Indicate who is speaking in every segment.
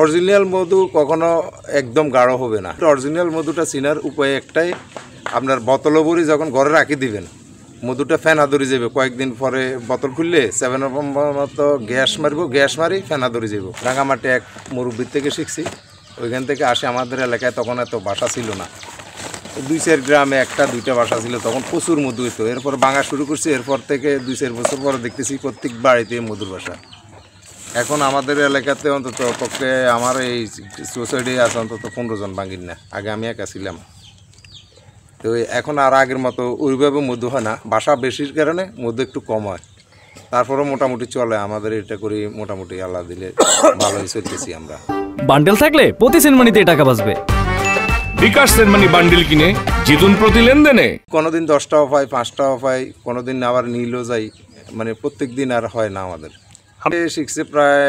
Speaker 1: Original মধু কখনো একদম গাঢ় হবে না। অরিজিনাল মধুটা চিনার উপায় একটাই, আপনার বোতলও ভরি যখন ঘরে রাখি দিবেন, মধুটা ফেনা ধরে যাবে। কয়েকদিন পরে বোতল খুললে 7 মতো গ্যাস মারবো, গ্যাস মারি ফেনা ধরে যাব। রাঙামাটি এক মুরব্বির থেকে শিখছি, ওইখান থেকে আসে। আমাদের এলাকায় তখন এত বাসা ছিল না, 2-4 গ্রামে 1-2টা বাসা ছিল, তখন প্রচুর মধু হইতো। এরপর ভাঙা শুরু করছি, এরপর থেকে 2-4 বছর পরে দেখতেছি প্রত্যেক বাড়িতে মধুর বাসা। এখন আমাদের এলাকাতে অন্তত পক্ষে আমার এই সোসাইটি আছে অন্তত 15 জন ভাঙিন না। আগে আমি একা ছিলাম। তো এখন আর আগের মতো ওইভাবে মধু হয় না, বাসা বেশির কারণে মধু একটু কম হয়। তারপরেও মোটামুটি চলে, আমাদের এটা করি মোটামুটি আল্লাহ দিলে ভালোই চলতেছি আমরা।
Speaker 2: বান্ডেল থাকলে প্রতি সেনমানিতে টাকা বাঁচবে।
Speaker 3: বিকাশ সেনমানি বান্ডেল কিনে জিতুন প্রতি লেনদেনে।
Speaker 1: কোনোদিন 10 টাকা পাই, 5 টাকা পাই, কোনোদিন আবার নীলও যাই, মানে প্রত্যেক দিন আর হয় না। আমাদের শিখছে প্রায়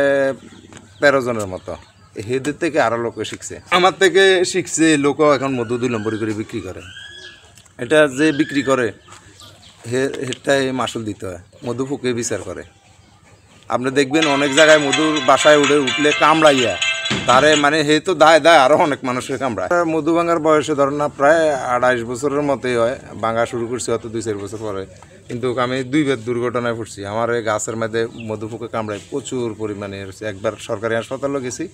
Speaker 1: 13 জনের মতো, হেদের থেকে আরও লোকে শিখছে। আমার থেকে শিখছে লোকও এখন মধু 2 নম্বরি করে বিক্রি করে। এটা যে বিক্রি করে হেটাই মাসুল দিতে হয়, মধু ফুকে বিচার করে। আপনি দেখবেন অনেক জায়গায় মধুর বাসায় উঠলে কামড়াইয়া তারে, মানে হে তো দায় আরও অনেক মানুষের কামড়ায়। মধু ভাঙার বয়সে ধরেন না প্রায় 28 বছরের মতোই হয়। ভাঙা শুরু করছি হয়তো 2-4 বছর পরে, কিন্তু আমি 2বার দুর্ঘটনায় পড়ছি। আমার এই গাছের মধ্যে মধু ফুকে কামড়ায় প্রচুর পরিমাণে। একবার সরকারি হাসপাতালে গেছি,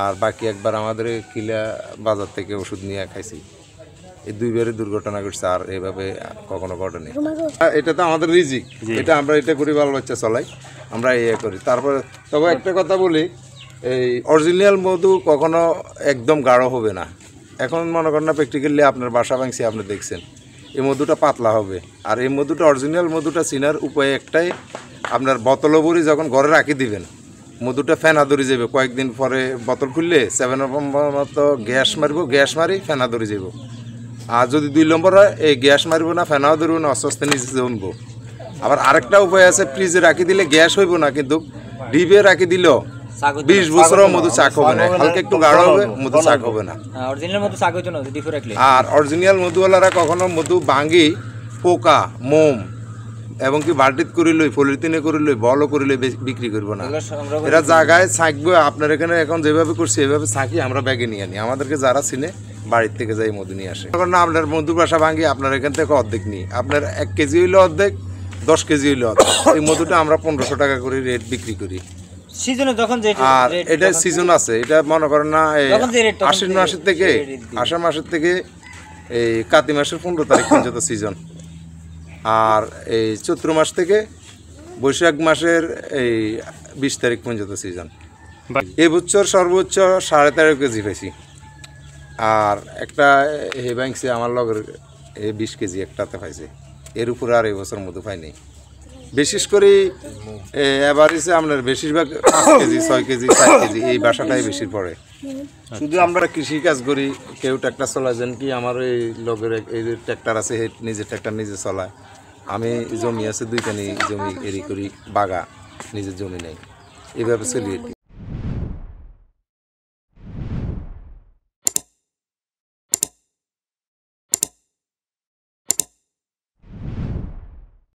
Speaker 1: আর বাকি একবার আমাদের কিলা বাজার থেকে ওষুধ নিয়ে খাইছি। এই 2বারই দুর্ঘটনা ঘটছে, আর এইভাবে কখনো ঘটেনি। এটা তো আমাদের রিজিক, এটা আমরা এটা করি, বাল বাচ্চা চলাই, আমরা করি। তারপরে তবে একটা কথা বলি, এই অরিজিনাল মধু কখনো একদম গাঢ় হবে না। এখন মনে করেন না প্র্যাকটিক্যালি আপনার বাসা ভাঙছি, আপনি দেখছেন এই মধুটা পাতলা হবে। আর এই মধুটা অরিজিনাল মধুটা চিনার উপায় একটাই, আপনার বোতলও ভরি যখন ঘরে রাখি দিবেন, মধুটা ফেনা ধরে যাবে। কয়েকদিন পরে বোতল খুললে 7 মতো গ্যাস মারবো, গ্যাস মারি ফেনা ধরে যাব। আর যদি 2 নম্বর হয়, এই গ্যাস মারবো না, ফেনাও ধরবো না, আস্তে আস্তে নিচে জমবো। আবার আরেকটা উপায় আছে, ফ্রিজে রাখি দিলে গ্যাস হইব না, কিন্তু ডিপে রাখি দিলেও 20 বছরও মধু চাক হবে না। হালকা একটু গাঢ় হবে, মধু চাক হবে না। আর অরিজিনাল মধুওয়ালারা কখনো মধু ভাঙি পোকা, মোম এবং কি বাল্টিত করে লই, পলিথিনে করে লই, বলও করে লই বিক্রি করবো না। এরা জায়গায় ছাঁকবে। আপনার এখানে এখন যেভাবে করছি এভাবে ছাঁকি আমরা ব্যাগে নিয়ে আনি। আমাদেরকে যারা চিনে বাড়ির থেকে যাই মধু নিয়ে আসে। না আপনার মধুর বাসা ভাঙি, আপনার এখান থেকে অর্ধেক নিই। আপনার 1 কেজি হইলে অর্ধেক, 10 কেজি হইলে অর্ধেক। এই মধুটা আমরা 1500 টাকা করে রেট বিক্রি করি। আর এটা সিজন আছে, এটা মনে করেন না আশ্বিন মাসের থেকে এই কাতি মাসের 15 তারিখ পর্যন্ত সিজন। আর এই চৈত্র মাস থেকে বৈশাখ মাসের এই 20 তারিখ পর্যন্ত সিজন। এই বছর সর্বোচ্চ 13.5 কেজি পেয়েছি। আর একটা হে ব্যাংকসে আমার লগের 20 কেজি একটাতে পাইছে। এর উপরে আর এই বছর মধু পাইনি। বিশেষ করে এভারেজে আপনার বেশিরভাগ 5 কেজি, 6 কেজি, 4 কেজি এই বাসাটাই বেশি পড়ে। শুধু আমরা কৃষি কাজ করি, কেউ ট্র্যাক্টর চলায়, যেন কি আমার এই লগের এই ট্র্যাক্টর আছে, নিজের ট্র্যাক্টর নিজে চলায়। আমি জমি আছে 2খানি জমি এরি করি, বাগা, নিজের জমি নেই, এইভাবে চলি আর কি।